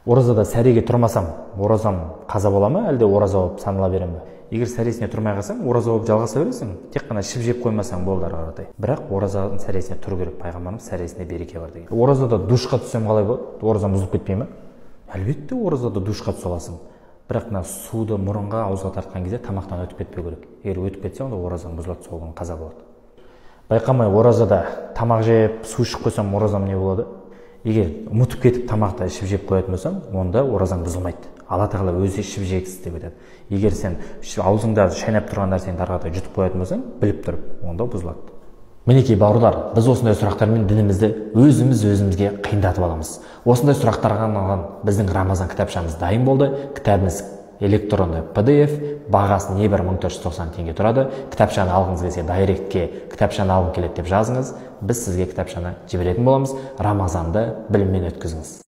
Оразада сәреге тұрмасам, оразам қаза бола ма, әлде ораза болып санала берем бе? Егер сәресіне тұрмай қалсаң, ораза болып жалғаса бересің, тек қана ішіп жеп қоймасаң болды ары қаратай. Бірақ оразаның сәресіне тұру керек, пайғамбарымыз сәресіне береке бар деген. Оразада душқа түссем қалай болады? Оразам бұзылып кетпей ме? Әлбетте оразада душқа түсе аласың. Бірақ мына суды мұрынға, ауызға тартқан кезде тамақтан өтіп кетпеу керек. Егер өтіп кетсе, онда оразаң бұзылады, сол күні қаза болады. Байқамай оразада тамақ жеп, су ішіп қойсам, оразам не болады? Егер ұмытып кетіп тамақты ішіп жеп қоятын болсаң, онда оразаң бұзылмайды. Алла тағала өзі ішіп жегісіз деп айтады. Егер сен аузыңда шайнап тұрған нәрсені тарқатай жұтып қоятын болсаң, біліп тұрып, онда бұзылады. Мінекей бауырлар, біз осындай сұрақтармен дінімізді өзімізге қиындатып аламыз. Осындай сұрақтарға арналған біздің Рамазан кітапшамыз дайын болды. Кітабымыз электронды PDF, бағасы небір 1490 теңге тұрады. Кітапшаны алғыңыз келсе, дайректке кітапшаны алғым келеді деп жазыңыз. Біз сізге кітапшаны жіберетін боламыз. Рамазанды біліммен өткізіңіз.